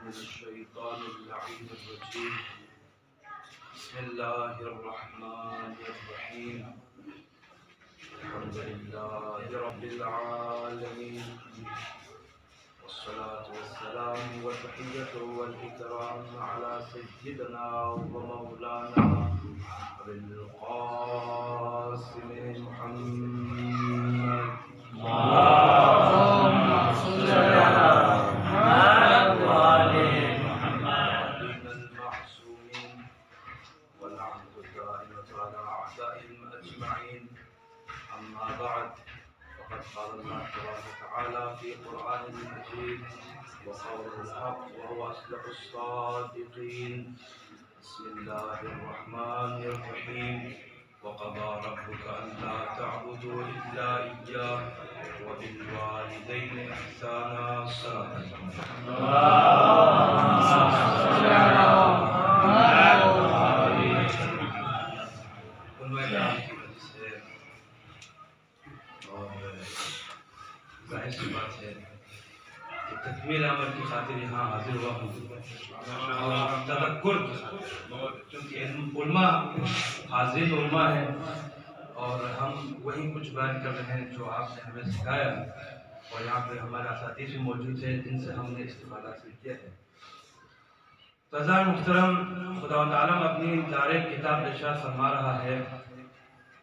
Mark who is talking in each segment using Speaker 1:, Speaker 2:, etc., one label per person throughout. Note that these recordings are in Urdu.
Speaker 1: من الشيطان اللعين الرجيم. بسم الله الرحمن الرحيم. الحمد لله رب العالمين، والصلاة والسلام والتحية والإكرام على سيدنا ومولانا أبي القاسم محمد. اللهم صل على محمد وآل محمد المعصومين، واللعنة الدائمة على أعدائهم أجمعين. أما بعد، فقد قال الله تبارك وتعالى في قرآنه المجيد وقوله الحق وهو أصدق الصادقين. بسم الله الرحمن الرحيم. وقضى ربك ألا تعبدوا إلا إياه وبالوالدين إحسانا. صدق ظاہر سی بات ہے کہ تکمیل عمل کی خاطر یہاں حاضر ہوا ہوں اور تذکر کی خاطر، چونکہ علماء حاضر علماء ہیں اور ہم وہی کچھ بیان کر رہے ہیں جو آپ نے ہمیں سکھایا، اور یہاں پہ ہمارے اساتذہ بھی موجود ہیں جن سے ہم نے استفادہ حاصل کیا ہے. عزیزان محترم، خدا تعالیٰ اپنی دار کتاب ارشاد فرما رہا ہے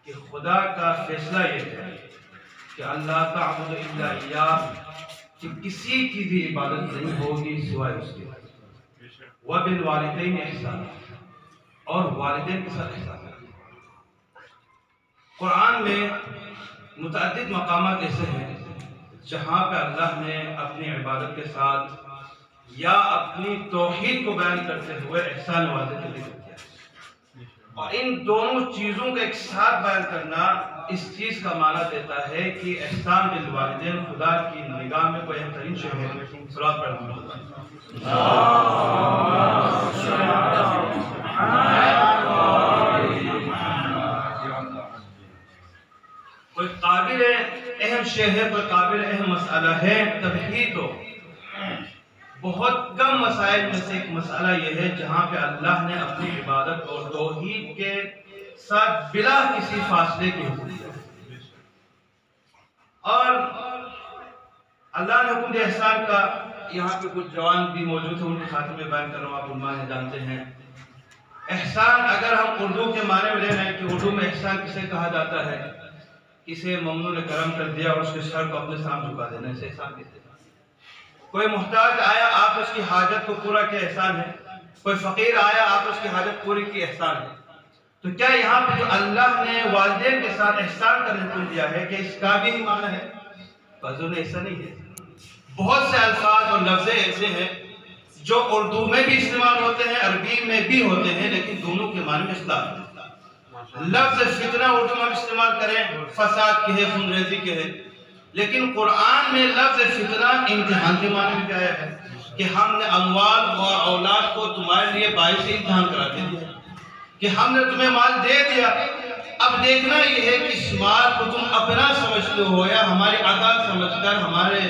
Speaker 1: کہ خدا کا فیصلہ یہ ہے کہ اللہ تعبد الا ایاہ، کہ کسی کی بھی عبادت نہیں ہوگی سوائے اس کے، وبالوالدین احسان، اور والدین کے ساتھ احسان. قرآن میں متعدد مقامات ایسے ہیں جہاں پہ اللہ نے اپنی عبادت کے ساتھ یا اپنی توحید کو بیان کرتے ہوئے احسان واضح کا ذکر کیا، اور ان دونوں چیزوں کا ایک ساتھ بیان کرنا اس چیز کا معنی دیتا ہے کہ احسان بالوالدین خدا کی نگاہ میں کوئی اہم ترین شے ہے. صلوات پڑھیں. کوئی قابل اہم شے ہے، کوئی قابل اہم مسئلہ ہے. توحید تو بہت کم مسائل میں سے ایک مسئلہ یہ ہے جہاں پہ اللہ نے اپنی عبادت اور توحید کے ساتھ بلا کسی فاصلے کے حکم دیا، اور اللہ نے حکم دیا احسان کا. یہاں پہ کچھ جوان بھی موجود ہیں، ان کے خاطر میں بیان کر رہا ہوں، آپ علماء جانتے ہیں. احسان اگر ہم اردو کے معنی میں لے رہے ہیں کہ اردو میں احسان کسے کہا جاتا ہے؟ کسے ممنون کرم کر دیا اور اس کے سر کو اپنے سامنے جھکا دینا، اسے احسان کہتے ہیں. کوئی محتاج آیا، آپ اس کی حاجت کو پورا کیا، احسان ہے. کوئی فقیر آیا، آپ اس کی حاجت پوری کی، احسان ہے. تو کیا یہاں پہ جو اللہ نے والدین کے ساتھ احسان کرنے کو دیا ہے کہ اس کا بھی معنی ہے؟ بازو نے ایسا نہیں ہے. بہت سے الفاظ اور لفظ ایسے ہیں جو اردو میں بھی استعمال ہوتے ہیں، عربی میں بھی ہوتے ہیں، لیکن دونوں کے معنی میں اختلاف ہے. لفظ فتنہ اردو میں استعمال کریں، فساد کے ہے، خون ریزی کے ہے، لیکن قرآن میں لفظ فتنہ امتحان کے معنی میں آیا ہے کہ ہم نے اموال اور اولاد کو تمہارے لیے باعث امتحان کرا دیا، کہ ہم نے تمہیں مال دے دیا. اب دیکھنا یہ ہے کہ اس مال کو تم اپنا سمجھتے ہو یا ہماری عطا سمجھ کر ہمارے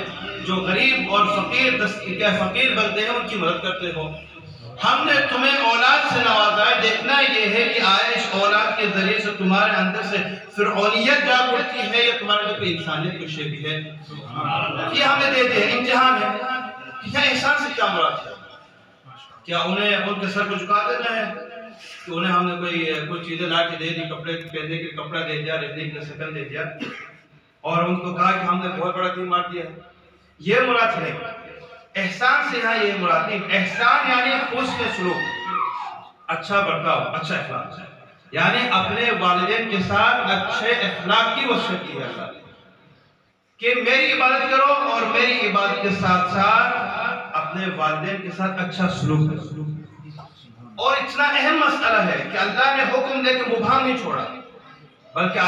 Speaker 1: جو غریب اور فقیر بندے ہیں ان کی مدد کرتے ہو. ہم نے تمہیں اولاد سے نوازا ہے، دیکھنا یہ ہے کہ آیا اس اولاد کے ذریعے سے تمہارے اندر سے فرعونیت جا پڑتی ہے یا تمہارے اندر کوئی انسانیت کی شے بھی ہے. یہ ہمیں دے دے، امتحان ہے. کیا احسان سے کیا مراد ہے؟ کیا انہیں ان کے سر کو جھکا دینا ہے کہ انہیں ہم نے کوئی چیزیں لا کے دے دی، کپڑے پہننے کے کپڑا دے دیا، رہنے کے لیے سکن دے دیا، اور ان کو کہا کہ ہم نے بہت بڑا دین مار دیا؟ یہ مراد ہے. احسان سے یہاں یہ مراد نہیں. احسان یعنی حسن سلوک، اچھا برتاؤ، اچھا اخلاق، یعنی اپنے والدین کے ساتھ اچھے اخلاق کی وصیت کی ہے اللہ نے کہ میری عبادت کرو اور میری عبادت کے ساتھ ساتھ اپنے والدین کے ساتھ اچھا سلوک کرو. اور اتنا اہم مسئلہ ہے کہ اللہ نے حکم دے کے مبہم نہیں چھوڑا، بلکہ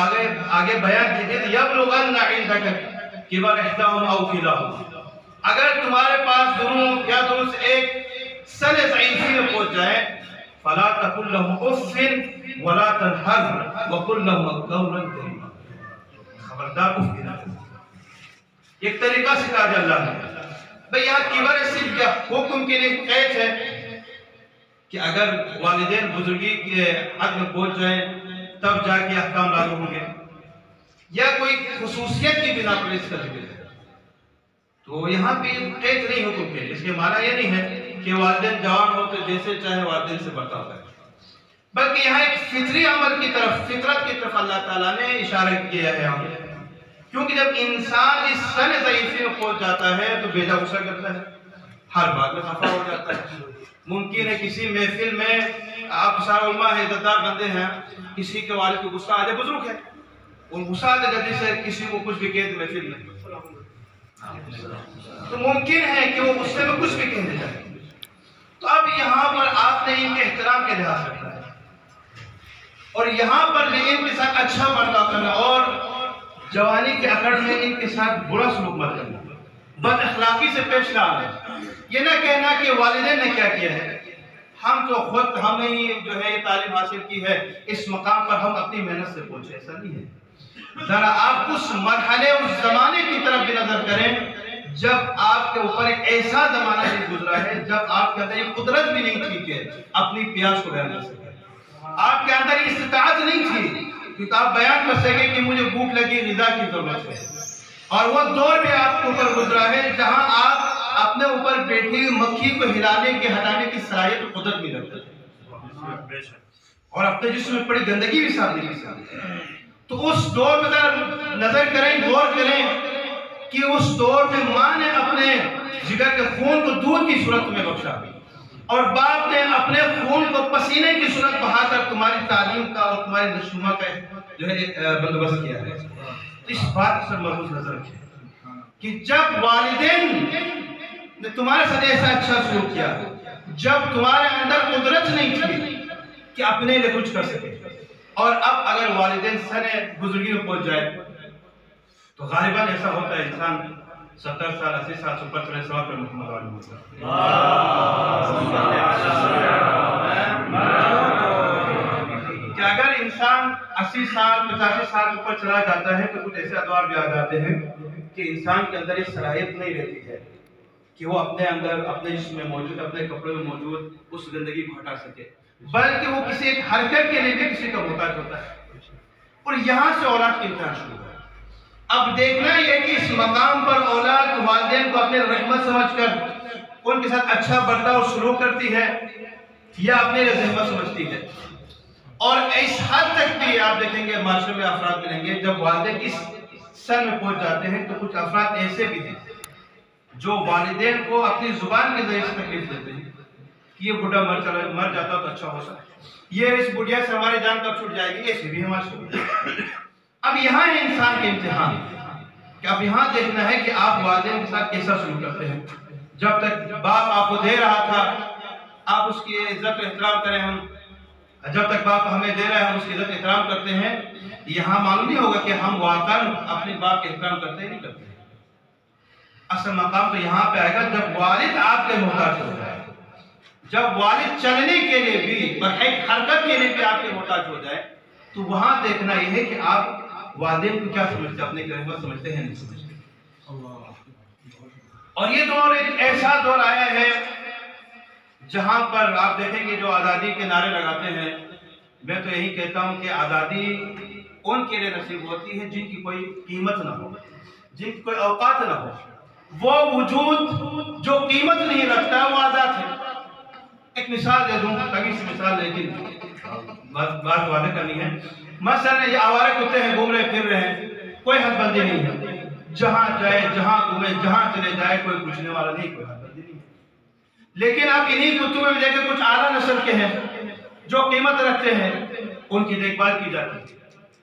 Speaker 1: آگے بیان کیے یبلغن عندک کبر احداہما او کلاہما، اگر تمہارے پاس دونوں یا دونوں سے ایک سن ضعیفی میں پہنچ جائے فلا تقل لهم اف ولا تنهرهما وقل لهما قولا کریما، خبردار اف کی نہ. ایک طریقہ سکھا دیا اللہ نے بھئی یہاں کبر صرف حکم کے لیے قید ہے کہ اگر والدین بزرگی کے حد میں پہنچ جائیں تب جا کے احکام لاگو ہوں گے، یا کوئی خصوصیت کی بنا پر اس کا ذکر ہے؟ تو یہاں پہ قید نہیں حکم کے لیے، اس کے معنی یہ نہیں ہے کہ والدین جوان ہو تو جیسے چاہے والدین سے برتاؤ کریں، بلکہ یہاں ایک فطری عمل کی طرف، فطرت کی طرف اللہ تعالیٰ نے اشارہ کیا ہے ہمیں، کیونکہ جب انسان اس سن ضعیفی میں پہنچ جاتا ہے تو بے جا غصہ کرتا ہے، ہر بات میں خفا ہو جاتا ہے۔ ممکن ہے کسی محفل میں آپ سارے علماء ہیں، عزت دار بندے ہیں، کسی کے والد کو غصہ آ جائے، بزرگ ہے، ان غصہ آ جائے جلدی سے کسی کو کچھ بھی کہہ دے محفل میں، تو ممکن ہے کہ وہ غصے میں کچھ بھی کہہ دیتا ہے۔ تو اب یہاں پر آپ نے ان کے احترام کے لحاظ رکھنا ہے، اور یہاں پر بھی ان کے ساتھ اچھا برتاؤ کرنا، اور جوانی کے اکڑ میں ان کے ساتھ برا سلوک مت کرنا، بد اخلاقی سے پیش نہ آنا، یہ نہ کہنا کہ والدین نے کیا کیا ہے، ہم تو خود ہم نے جو ہے یہ تعلیم حاصل کی ہے، اس مقام پر ہم اپنی محنت سے پہنچے، ایسا نہیں ہے۔ ذرا آپ اس مرحلے اس زمانے کی طرف بھی نظر کریں جب آپ کے اوپر ایک ایسا زمانہ نہیں گزرا ہے جب آپ کے اندر یہ قدرت بھی نہیں تھی کہ اپنی پیاس کو بیان کر سکے، آپ کے اندر یہ استطاعت نہیں تھی کہ آپ بیان کر سکے کہ مجھے بھوک لگی، غذا کی ضرورت ہے، اور وہ دور بھی آپ کے اوپر گزرا ہے جہاں آپ اپنے اوپر بیٹھی ہوئی مکھی کو ہلانے کے ہٹانے کی صلاحیت و قدرت بھی رکھتے ہیں، اور اپنے جسم میں پڑی گندگی بھی صاف نہیں کر سکتے۔ تو اس دور میں ذرا نظر کریں، غور کریں کہ اس دور میں ماں نے اپنے جگر کے خون کو دودھ کی صورت میں بخشا، اور باپ نے اپنے خون کو پسینے کی صورت بہا کر تمہاری تعلیم کا اور تمہاری نشوما کا جو ہے بندوبست کیا ہے۔ تو اس بات پر مرکوز نظر رکھیں کہ جب والدین نے تمہارے ساتھ ایسا اچھا سلوک کیا، جب تمہارے اندر قدرت نہیں تھی کہ اپنے لیے کچھ کر سکے، اور اب اگر والدین سنے بزرگی میں پہنچ جائے تو غالباً ایسا ہوتا ہے انسان 70 سال 80 سال سے اوپر چلے سوال پر محمد علیہ وسلم کہ اگر انسان 80 سال 85 سال اوپر چلا جاتا ہے تو کچھ ایسے ادوار بھی آ جاتے ہیں کہ انسان کے اندر یہ صلاحیت نہیں رہتی ہے کہ وہ اپنے اندر اپنے جسم میں موجود اپنے کپڑے میں موجود اس گندگی کو ہٹا سکے، بلکہ وہ کسی ایک حرکت کے لیے بھی کسی کا محتاج ہوتا ہے، اور یہاں سے اولاد کی امتحان شروع ہے۔ اب دیکھنا یہ کہ اس مقام پر اولاد والدین کو اپنے رحمت سمجھ کر ان کے ساتھ اچھا برتاؤ سلوک کرتی ہے یا اپنے لیے زحمت سمجھتی ہے، اور اس حد تک بھی آپ دیکھیں گے معاشرے میں افراد ملیں گے جب والدین اس سن میں پہنچ جاتے ہیں تو کچھ افراد ایسے بھی ہیں جو والدین کو اپنی زبان کے ذریعے سے تکلیف دیتے ہیں کہ یہ بڑھا مر جاتا تو اچھا ہو سکتا، یہ اس بڑھیا سے ہماری جان کب چھوٹ جائے گی، ایسے بھی ہمارے ساتھ۔ اب یہاں ہے انسان کے امتحان کہ اب یہاں دیکھنا ہے کہ آپ والدین کے ساتھ کیسا سلوک کرتے ہیں۔ جب تک باپ آپ کو دے رہا تھا آپ اس کی عزت و احترام کریں، ہم جب تک باپ ہمیں دے رہا ہے ہم اس کی عزت احترام کرتے ہیں، یہاں معلوم نہیں ہوگا کہ ہم واقعاً اپنے باپ کے احترام کرتے ہیں نہیں کرتے۔ اصل مقام تو یہاں پہ آئے گا جب والد آپ کے محتاج ہو جائے، جب والد چلنے کے لیے بھی اور ایک حرکت کے لیے بھی آپ کے محتاج ہو جائے، تو وہاں دیکھنا یہ ہے کہ آپ والدین کو کیا سمجھتے ہیں، اپنے کی رحمت سمجھتے ہیں نہیں سمجھتے۔ اور یہ دور ایک ایسا دور آیا ہے جہاں پر آپ دیکھیں گے جو آزادی کے نعرے لگاتے ہیں، میں تو یہی کہتا ہوں کہ آزادی ان کے لیے نصیب ہوتی ہے جن کی کوئی قیمت نہ ہو، جن کی کوئی اوقات نہ ہو، وہ وجود جو قیمت نہیں رکھتا وہ آزاد ہے۔ ایک مثال دے دوں، کبھی سی مثال، لیکن بات واضح کرنی ہے۔ مثلا یہ آوارے کتے ہیں، گھوم رہے پھر رہے ہیں، کوئی حد بندی نہیں ہے، جہاں جائے جہاں گھومے جہاں چلے جائے کوئی پوچھنے والا نہیں، کوئی حد بندی نہیں ہے۔ لیکن آپ انہی کتوں میں دیکھیں کچھ اعلیٰ نسل کے ہیں جو قیمت رکھتے ہیں، ان کی دیکھ بھال کی جاتی ہے،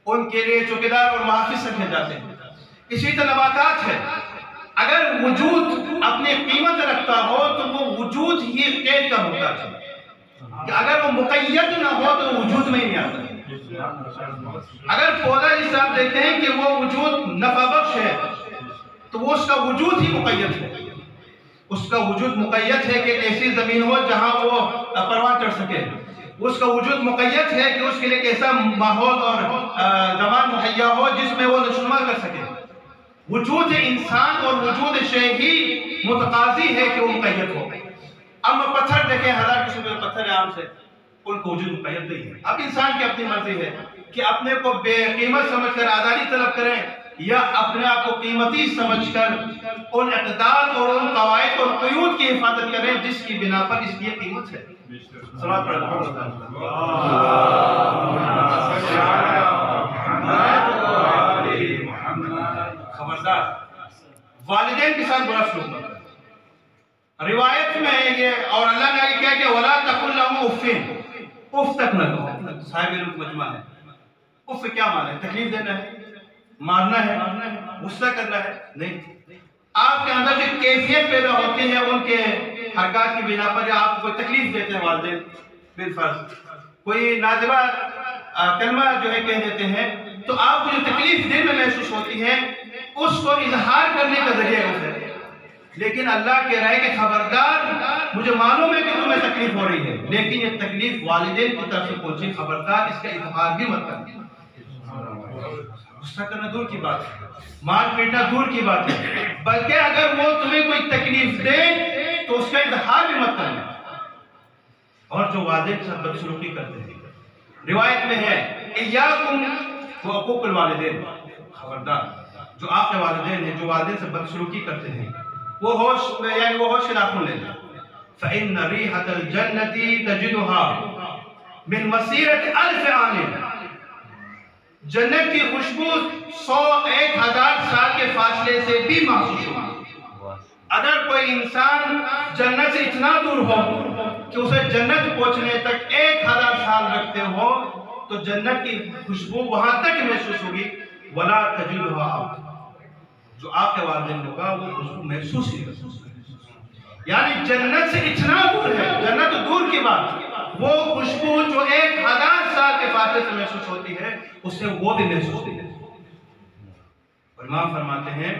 Speaker 1: ان کے لیے چوکیدار اور محافظ رکھے جاتے ہیں۔ اسی طرح نباتات ہے، اگر وجود اپنی قیمت رکھتا ہو تو وہ وجود ہی قید کا محتاج ہے، کہ اگر وہ مقید نہ ہو تو وجود میں ہی نہیں آتا۔ اگر پودا جس سے آپ دیکھتے ہیں کہ وہ وجود نفع بخش ہے تو وہ اس کا وجود ہی مقید ہے، اس کا وجود مقید ہے کہ ایسی زمین ہو جہاں وہ پروان چڑھ سکے، اس کا وجود مقید ہے کہ اس کے لیے ایسا ماحول اور زمان مہیا ہو جس میں وہ نشوما کر سکے۔ وجود انسان اور وجود شے ہی متقاضی ہے کہ وہ مقید ہو. اب پتھر دیکھیں، 1000 قسم کے پتھر عام سے، ان کو وجود مقید نہیں ہے. اب انسان کی اپنی مرضی ہے کہ اپنے کو بے قیمت سمجھ کر آزادی طلب کریں یا اپنے آپ کو قیمتی سمجھ کر ان اقدار اور ان قواعد اور قیود کی حفاظت کریں جس کی بنا پر اس کی قیمت ہے. صلوات پڑھ خبردار والدین کے ساتھ برا سلوک مت کرو. روایت میں یہ اور اللہ نے آگے کیا کہ وَلَا تَقُلْ لَهُمْ اُفٍّ، اف تک نہ کہو. صاحب علم مجمع ہے. اف کیا معنی ہے؟ تکلیف دینا ہے، مارنا ہے، غصہ کرنا ہے؟ نہیں. آپ کے اندر جو کیفیت پیدا ہوتی ہے ان کے حرکات کی بنا پر، یا آپ کو کوئی تکلیف دیتے ہیں والدین بالفرض، کوئی نازیبہ کلمہ جو ہے کہہ دیتے ہیں، تو آپ کو جو تکلیف دل میں محسوس ہوتی ہے اس کو اظہار کرنے کا ذریعہ ہے. لیکن اللہ کہہ رہا ہے کہ خبردار، مجھے معلوم ہے کہ تمہیں تکلیف ہو رہی ہے، لیکن یہ تکلیف والدین کی طرف سے پہنچی، خبردار اس کا اظہار بھی مت کرنا. غصہ کرنا دور کی بات ہے، مار پیٹنا دور کی بات ہے، بلکہ اگر وہ تمہیں کوئی تکلیف دے تو اس کا اظہار بھی مت کرنا. اور جو والدین کے ساتھ بدسلوکی کرتے ہیں، روایت میں ہے ایاکم وعقوق الوالدین، خبردار جو آپ کے والدین ہیں جو والدین سے بدسلوکی کرتے ہیں وہ ہوش یعنی وہ ہوش ناخن لیں. فإن ريحة الجنة تجدها من مسيرة 1000 عام، جنت کی خوشبو 100-1000 سال کے فاصلے سے بھی محسوس ہوگی. اگر کوئی انسان جنت سے اتنا دور ہو کہ اسے جنت پہنچنے تک 1000 سال لگتے ہو تو جنت کی خوشبو وہاں تک محسوس ہوگی. ولا تجدها، جو آپ کے والدین ہوگا وہ خوشبو محسوس ہی محسوس ہوگی. یعنی جنت سے اتنا دور ہے، جنت دور کی بات، وہ خوشبو جو 1000 سال کے فاصلے سے محسوس ہوتی ہے اسے وہ بھی محسوس نہیں ہے. اور امام فرماتے ہیں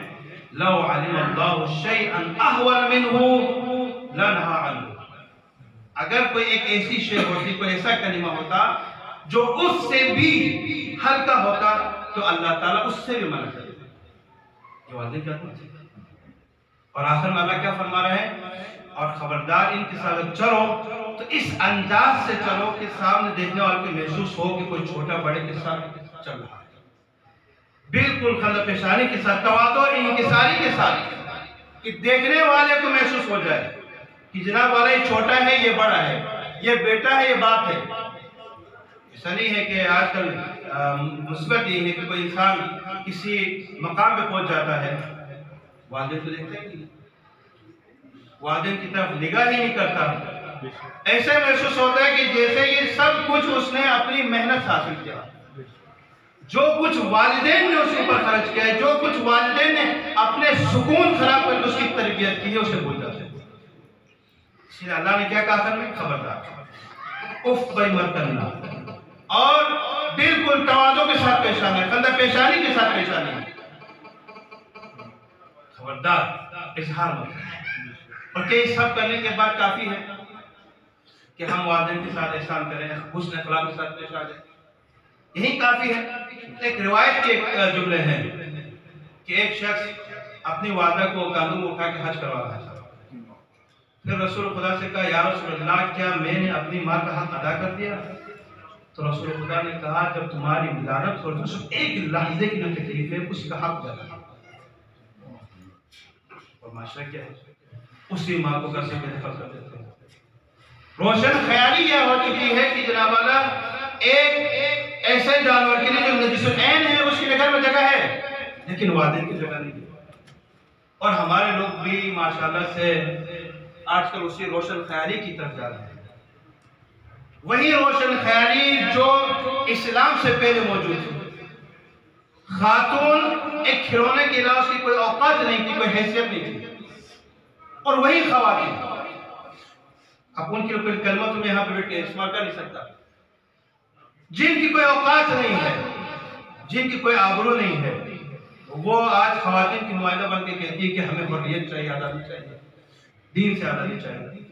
Speaker 1: لو علم اللہ شیئا احور منہ لنہا عنہ، اگر کوئی ایک ایسی شے ہوتی، کوئی ایسا کلمہ ہوتا جو اس سے بھی ہلکا ہوتا تو اللہ تعالیٰ اس سے بھی منع کرے. یہ والدین کیا کرتے ہیں. اور آخر میں اللہ کیا فرما رہے ہیں، اور خبردار ان کے ساتھ چلو تو اس انداز سے چلو کہ سامنے دیکھنے والے کو محسوس ہو کہ کوئی چھوٹا بڑے کے ساتھ چل رہا ہے. بالکل خندہ پیشانی کے ساتھ، تواضع اور انکساری کے ساتھ، کہ دیکھنے والے کو محسوس ہو جائے کہ جناب والا یہ چھوٹا ہے، یہ بڑا ہے، یہ بیٹا ہے، یہ باپ ہے. ایسا نہیں ہے کہ آج کل مثبت یہ ہے کہ کوئی انسان کسی مقام پہ پہنچ جاتا ہے والدین کو دیکھتے ہیں، والدین کی طرف نگاہ ہی نہیں کرتا. ایسے محسوس ہوتا ہے کہ جیسے یہ سب کچھ اس نے اپنی محنت حاصل کیا، جو کچھ والدین نے اس کے اوپر خرچ کیا ہے، جو کچھ والدین نے اپنے سکون خراب کر کے اس کی تربیت کی ہے، اسے بھول جاتے ہیں. اس لیے اللہ نے کیا کہا کرنے، خبردار اف بھائی مت کرنا، اور بالکل تواضع کے ساتھ پیش آنا، خندہ پیشانی کے ساتھ پیش آنا، خبردار اظہار مت کرنا. اور کہ یہ سب کرنے کے بعد کافی ہے کہ ہم والدین کے ساتھ احسان کریں، حسن اخلاق کے ساتھ پیش آ جائیں، یہی کافی ہے. ایک روایت کے جملے ہیں کہ ایک شخص اپنی والدہ کو کاندھوں میں اٹھا کے حج کروا رہا تھا. پھر رسول خدا سے کہا یا رسول اللہ کیا میں نے اپنی ماں کا حق ادا کر دیا؟ تو رسول خدا نے کہا جب تمہاری ولادت ہو تو صرف ایک لحظے کی جو تکلیف ہے اس کا حق ادا کرو. اور معاشرہ کیا ہے، اسی ماں کو گھر سے بے دخل کر دیتے ہیں. روشن خیالی یہ ہو چکی ہے کہ جناب والا ایک ایسے جانور کے لیے جو نجس العین ہے اس کے گھر میں جگہ ہے لیکن والدین کی جگہ نہیں ہے. اور ہمارے لوگ بھی ماشاءاللہ سے آج کل اسی روشن خیالی کی طرف جا رہے ہیں. وہی روشن خیالی جو اسلام سے پہلے موجود تھی. خاتون ایک کھلونے کے علاوہ اس کی کوئی اوقات نہیں تھی، کوئی حیثیت نہیں تھی. اور وہی خواتین، اب ان کے کوئی کلمہ تمہیں یہاں پہ بیٹھ کے استعمال کر نہیں سکتا، جن کی کوئی اوقات نہیں ہے، جن کی کوئی آبرو نہیں ہے، وہ آج خواتین کی نمائندہ بن کے کہتی ہے کہ ہمیں حریت چاہیے، آزادی چاہیے، دین سے آزادی چاہیے.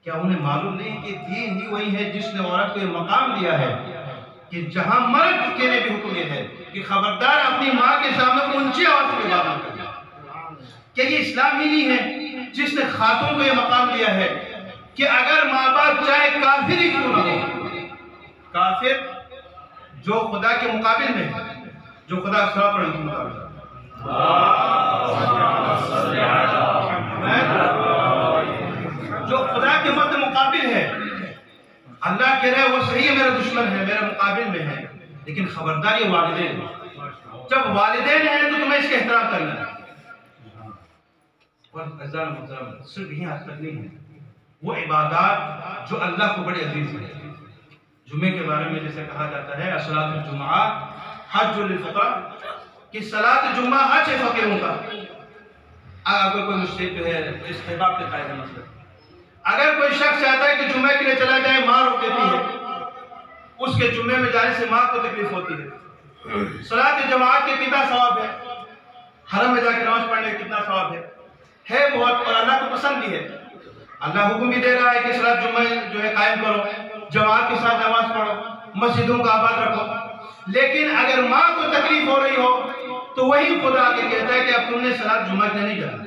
Speaker 1: کیا انہیں معلوم نہیں کہ دین ہی وہی ہے جس نے عورت کو یہ مقام دیا ہے کہ جہاں مرد کے لیے بھی حکم یہ ہے کہ خبردار اپنی ماں کے سامنے اونچی آواز سے بات نہ کرنا. کہ یہ اسلام ہی نہیں ہے جس نے خاتون کو یہ مقام دیا ہے کہ اگر ماں باپ چاہے کافر ہی کیوں نہ ہو، کافر جو خدا کے مقابل میں ہے، جو خدا صلاح پر کے مقابل ہے، جو خدا کے مد مقابل ہے، اللہ کہہ رہا ہے وہ صحیح ہے، میرا دشمن ہے، میرا مقابل میں ہے، لیکن خبردار یہ والدین ہے. جب والدین ہیں تو تمہیں اس کا احترام کرنا ہے. اور عزیزان محترم صرف یہی حد تک نہیں ہے، وہ عبادات جو اللہ کو بڑے عزیز ہیں. جمعے کے بارے میں جیسے کہا جاتا ہے صلاۃ الجمعہ حج للفقراء، کہ صلاۃ جمعہ حج ہے فقیروں کا. اگر کوئی مشرک جو ہے استحباب کے قائل ہے، مثلا اگر کوئی شخص چاہتا ہے کہ جمعے کے لیے چلا جائے، ماں روک دیتی ہے، اس کے جمعے میں جانے سے ماں کو تکلیف ہوتی ہے. صلاۃ جماعت کے کتنا ثواب ہے، حرم میں جا کے نماز پڑھنے کا کتنا ثواب ہے بہت، اور اللہ کو پسند بھی ہے. اللہ حکم بھی دے رہا ہے کہ صلاۃ جمعہ جو ہے قائم کرو، جماعت کے ساتھ نماز پڑھو، مسجدوں کو آباد رکھو. لیکن اگر ماں کو تکلیف ہو رہی ہو تو وہی خدا کے کہتا ہے کہ اب تم نے صلاۃ جمعہ کے لیے نہیں جانا،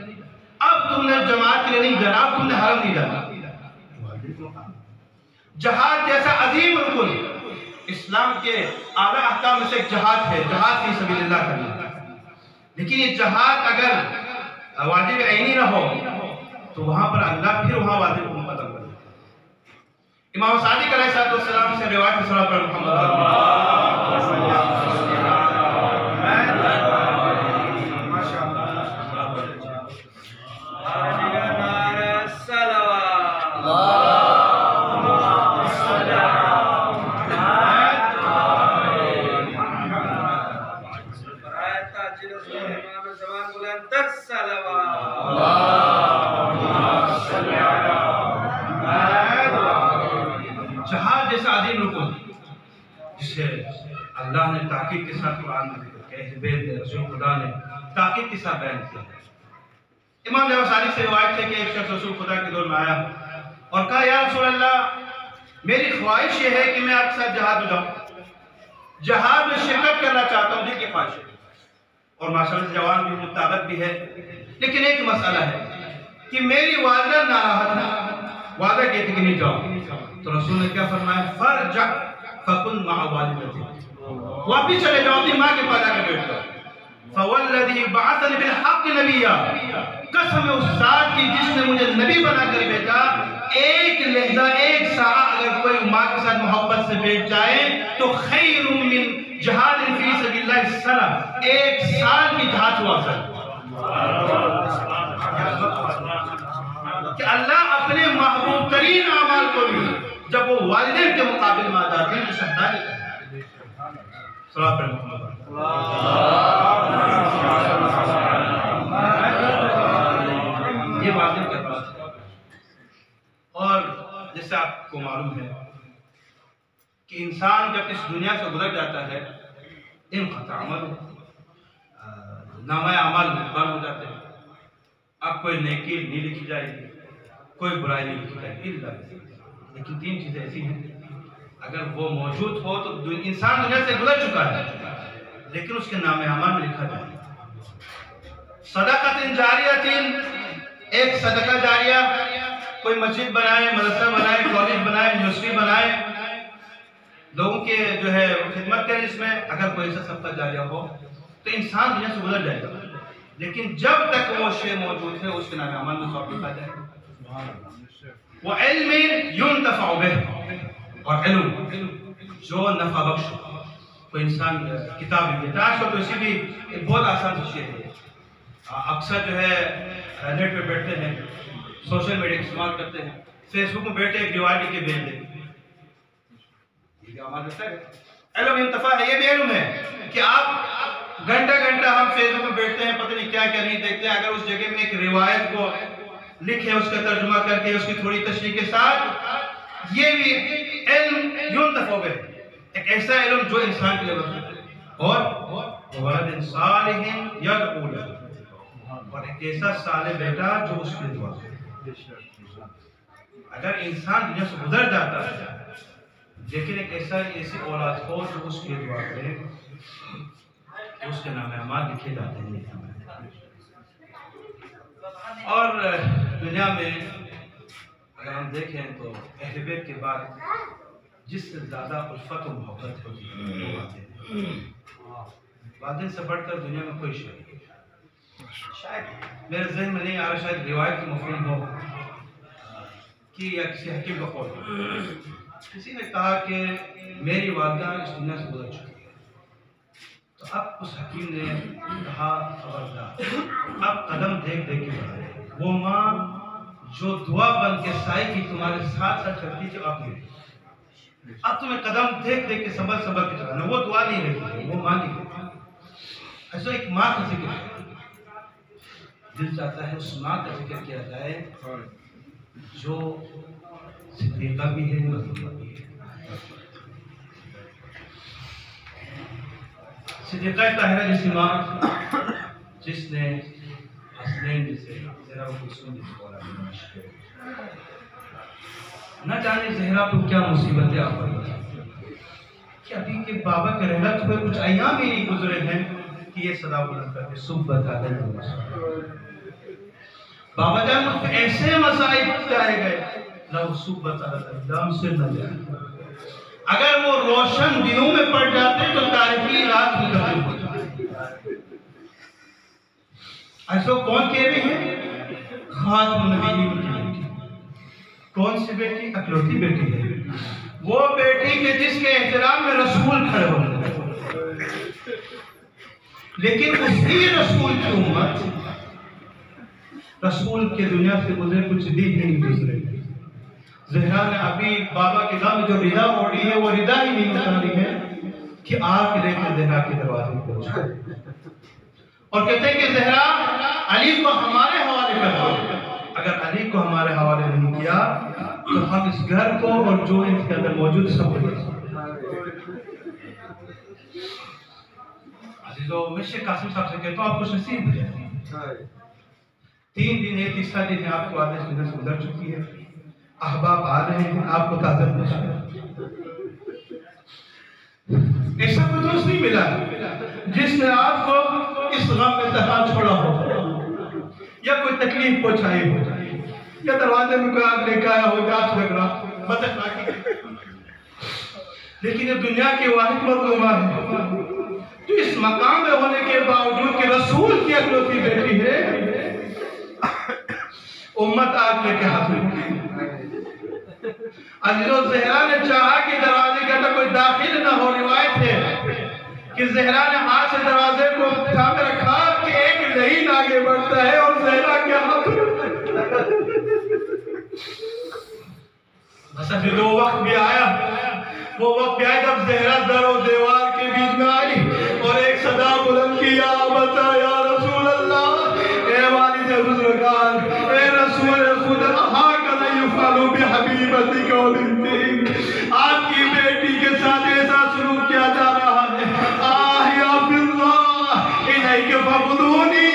Speaker 1: اب تم نے جماعت کے لیے نہیں جانا، اب تم نے حرم نہیں جانا. جہاد جیسا عظیم رکن اسلام کے اعلیٰ احکام میں سے ایک جہاد ہے، جہاد فی سبیل اللہ کرنا. لیکن یہ جہاد اگر واجب عینی نہ ہو تو وہاں پر اللہ پھر وہاں واجب کو مقدم کرے. امام صادق علیہ السلام سے روایت صلی اللہ علیہ وسلم جہاد جیسا عظیم رکن جسے اللہ نے تاکید کے ساتھ قرآن میں رسول خدا نے تاکید کے ساتھ بیان کیا. امام جعفر صادق سے روایت ہے کہ ایک شخص رسول خدا کے دور میں آیا اور کہا یا رسول اللہ میری خواہش یہ ہے کہ میں آپ کے ساتھ جہاد میں جاؤں، جہاد میں شرکت کرنا چاہتا ہوں، دل کی خواہش ہے، اور ماشاءاللہ سے جوان بھی ہوں، طاقت بھی ہے، لیکن ایک مسئلہ ہے کہ میری والدہ ناراحت ہے، والدہ کہتی کہ نہیں جاؤ. تو رسول نے کیا فرمایا؟ فرجع فکن مع والدتک، واپس چلے جاؤ اپنی ماں کے پاس جا کے بیٹھ جاؤ. فوالذی بعثنی بالحق نبیا، قسم اس ذات کی جس نے مجھے نبی بنا کر بھیجا، ایک لحظہ ایک ساعت اگر کوئی ماں کے ساتھ محبت سے بیٹھ جائے تو خیر من جہاد فی سبیل اللہ السنہ، ایک سال کی جہاد ہوا افضل. کہ اللہ اپنے محبوب ترین اعمال کو بھی جب وہ والدین کے مقابل میں آ جاتے ہیں تو شہدائی کرتے ہیں. صلاۃ پر محمد یہ واضح کے پاس ہے. اور جیسے آپ کو معلوم ہے کہ انسان جب اس دنیا سے گزر جاتا ہے انقطع عمل، نامہ اعمال بند ہو جاتے ہیں. اب کوئی نیکی نہیں لکھی جائے گی، کوئی برائی نہیں لکھی جائے گی، لیکن تین چیزیں ایسی ہیں اگر وہ موجود ہو تو انسان دنیا سے گزر چکا ہے لیکن اس کے نام اعمال میں لکھا جائے گا. صدقۃ جاریہ، ایک صدقہ جاریہ، کوئی مسجد بنائے، مدرسہ بنائے، کالج بنائے، یونیورسٹی بنائے، لوگوں کے جو ہے خدمت کرے. اس میں اگر کوئی ایسا صدقہ جاریہ ہو تو انسان دنیا سے گزر جائے گا، لیکن جب تک وہ شے موجود ہے اس کے نام اعمال میں ثواب لکھا جائے گا. وعلم ينتفع به، اور علم جو نفع بخش. کوئی انسان کتاب لکھتا ہے، آج کل تو اسی بھی ایک بہت آسان سی چیز ہے. اکثر جو ہے نیٹ پہ بیٹھتے ہیں، سوشل میڈیا استعمال کرتے ہیں، فیس بک میں بیٹھے ایک ڈیوائڈ لکھ کے بھیج دیں. یہ ہمارا ہے علم انتفاع ہے. یہ بھی علم ہے کہ آپ گھنٹہ گھنٹہ ہم فیس بک میں بیٹھتے ہیں، پتہ نہیں کیا کیا نہیں دیکھتے ہیں. اگر اس جگہ میں ایک روایت کو لکھے، اس کا ترجمہ کر کے، اس کی تھوڑی تشریح کے ساتھ، یہ بھی علم ينتفع به، ایک ایسا علم جو انسان کے لیے بخشے. اور ولد صالح يدعو له، اور ایک ایسا صالح بیٹا جو اس کے لیے دعا کرے. اگر انسان دنیا سے گزر جاتا ہے لیکن ایک ایسی اولاد ہو جو اس کی دعا کرے، اس کے نام اعمال لکھے جاتے ہیں۔ اور دنیا میں اگر ہم دیکھیں تو اہل بیت کے بعد جس سے زیادہ الفت و محبت ہوتی ہے وہ والدین سے بڑھ کر دنیا میں کوئی شے نہیں۔ شاید میرے ذہن میں نہیں آ رہا، شاید روایت کی مفہوم ہو کہ یا کسی حکیم کا قول ہو، کسی نے کہا کہ میری والدہ اس دنیا سے گزر چکی ہے، تو اب اس حکیم نے کہا خبردار، اب قدم دیکھ دیکھ کے بڑھائے۔ وہ ماں جو دعا بن کے سائے کی تمہارے ساتھ ساتھ چلتی تھی، اب نہیں رہی۔ اب تمہیں قدم دیکھ دیکھ کے سنبھل سنبھل کے چلانا، وہ دعا نہیں رہی، وہ ماں نہیں رہی۔ ایسا ایک ماں کا ذکر ہے، دل چاہتا ہے اس ماں کا ذکر کیا جائے جو صدیقہ بھی ہے، مظلومہ بھی ہے۔ صدیقہ طاہرہ جیسی ماں جس نے حسنین جیسے زہرا و کلثوم جیسے اولاد نشر، نہ جانے زہرا پہ کیا مصیبتیں آ پڑی کہ ابھی کے بابا کے رحلت ہوئے کچھ ایام ہی نہیں گزرے ہیں کہ یہ صدا بلند کرتے صبح علیہ بابا جان مجھ پہ ایسے مسائل جائے گئے، لو صبح دم سے نہ جائے۔ اگر وہ روشن دنوں میں پڑ جاتے تو تاریخی رات میں تبدیل ہو جاتے۔ ایسا کون کہہ رہے ہیں؟ خاتم النبیین کی بیٹی۔ کون سی بیٹی؟ اکلوتی بیٹی ہے، وہ بیٹی کہ جس کے احترام میں رسول کھڑے ہو گئے، لیکن اسی رسول کی امت رسول کے دنیا سے گزرے کچھ دن ہی نہیں گزرے۔ زہرا نے ابھی بابا کے دم جو رضا اوڑی ہے وہ رضا ہی نہیں اتاری ہے کہ آگ لے کے زہرا کے دروازے پہ پہنچا اور کہتے ہیں کہ زہرا علی کو ہمارے حوالے کر دو۔ اگر علی کو ہمارے حوالے نہیں کیا تو ہم اس گھر کو اور جو اس کے اندر موجود سب کو دے سکتے۔ عزیزو، میں شیخ قاسم صاحب سے کہتا ہوں آپ خوش نصیب ہیں۔ 3 دن ہے، تیسرا دن ہے آپ کو آدھے سے گزر چکی ہے، احباب آ رہے ہیں آپ کو تعزیت میں شامل۔ ایسا کوئی دوست نہیں ملا جس نے آپ کو اس غم میں تنہا چھوڑا ہو یا کوئی تکلیف پہنچائی ہو یا دروازے میں کوئی آگ لے کے آیا ہو گاس لگ رہا بد اخلاقی۔ لیکن یہ دنیا کی واحد مظلومہ ہے جو اس مقام میں ہونے کے باوجود کہ رسول کی اکلوتی بیٹی ہے، امت آگ لے کے ہاتھ میں۔ عزیزو، زہرا نے چاہا کہ دروازے کے اندر کوئی داخل نہ ہو۔ روایت ہے کہ زہرا نے ہاتھ سے دروازے کو تھامے رکھا کہ ایک لہین آگے بڑھتا ہے اور زہرا کے ہاتھ میں بس ابھی وہ وقت بھی آیا جب زہرا در و دیوار کے بیچ میں آئی اور ایک صدا بلند کی، یا بتا یا رسول اللہ، اے والد بزرگان، اے رسول خدا، بحبیبتک و بنتک، آپ کی بیٹی کے ساتھ ایسا سلوک کیا جا رہا ہے۔ آہ یا فضہ الیک فبدونی،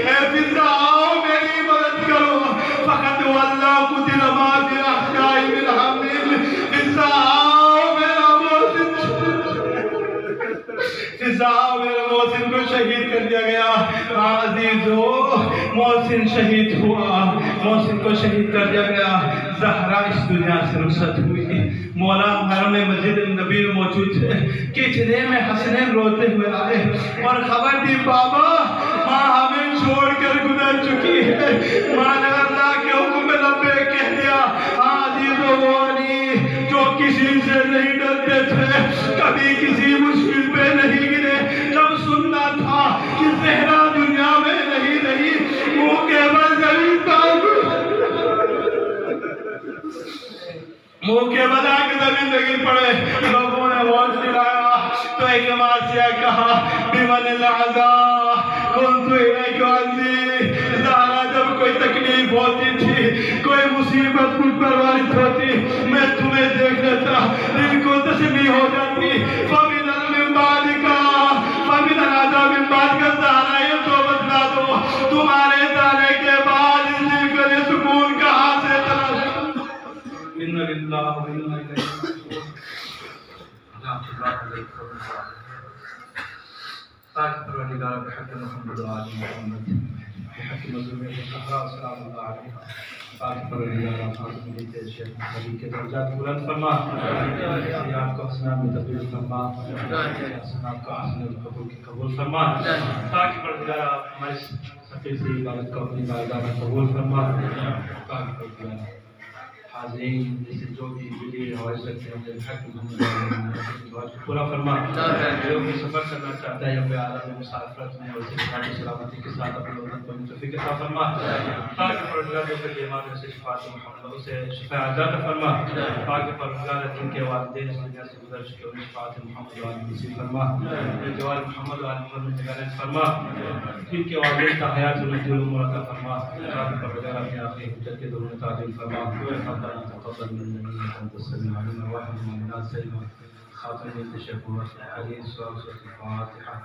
Speaker 1: اے فضہ آؤ میری مدد کرو، فقط واللہ قتل ما فی احشائی من حمل، فضہ آؤ میرا محسن کو شہید کر دیا گیا۔ عزیزو، محسن شہید ہوا، محسن کو شہید کر دیا گیا۔ زہرا اس دنیا سے رخصت ہوئی، مولا حرم مسجد النبی میں موجود تھے، کچھنے میں حسنین روتے ہوئے آئے اور خبر دی، بابا ماں ہمیں چھوڑ کر گزر چکی ہے۔ ماں نے اللہ کے حکم میں لبیک کہہ دیا۔ عزیزو، وہ علی جو کسی سے نہیں ڈرتے تھے، کبھی کسی مشکل پہ نہیں گرے، جب سننا تھا کہ زہرا دنیا میں نہیں رہی، وہ کیبل زمین منہ کے بلا کے زمین لگی پڑے۔ لوگوں نے ہوش دلایا تو ایک ماسیہ کہا، بمن العزا کنت الیک عزی۔ زہرا جب کوئی تکلیف ہوتی تھی، کوئی مصیبت مجھ پر وارد ہوتی، میں تمہیں دیکھ لیتا، دل کو تسلی ہو جاتی۔ فمن المنباد کا فمن العزا من بعد کا زہرا یہ تو بتلا دو، تمہارے جانے کے بعد اس دل کو یہ سکون کہاں سے تلاش؟ تاکہ پروردگار بحق محمد و آل محمد بحق مظلوم الصحراء سلام اللہ علیہ تاکہ پروردگار خاتم کے شیخ نبی کے درجات بلند فرما، آپ کو حسنات میں تبدیل فرما، حسنات کو حسن القبول کی قبول فرما، تاکہ پروردگار ہمارے سفیر سے عبادت کو اپنی بارگاہ میں قبول فرما، تاکہ پروردگار حاضرین جیسے جو بھی ملی حوائج رکھتے ہیں اپنے حق محمد پورا فرما، جو بھی سفر کرنا چاہتا ہے یا کوئی عالم مسافرت میں اور صحت سلامتی کے ساتھ اپنے وطن کو توفیق عطا فرما، تاکہ پروردگار جو کہ بیمار میں سے شفاعت محمد اسے شفا عطا فرما، تاکہ پروردگار جن کے والدین اس دنیا سے گزر چکے انہیں شفاعت محمد و آل نصیب فرما، جو آل محمد و آل محمد میں نگران فرما، جن کے والدین کا حیات الدین العمر عطا فرما، تاکہ پروردگار اپنے آخری حجت کے دور میں تعدیل فرما، تقبل منا انك انت السميع العليم الواحد من الناس سيدنا خاتم الشيخ محمد علي الصلاه والسلام.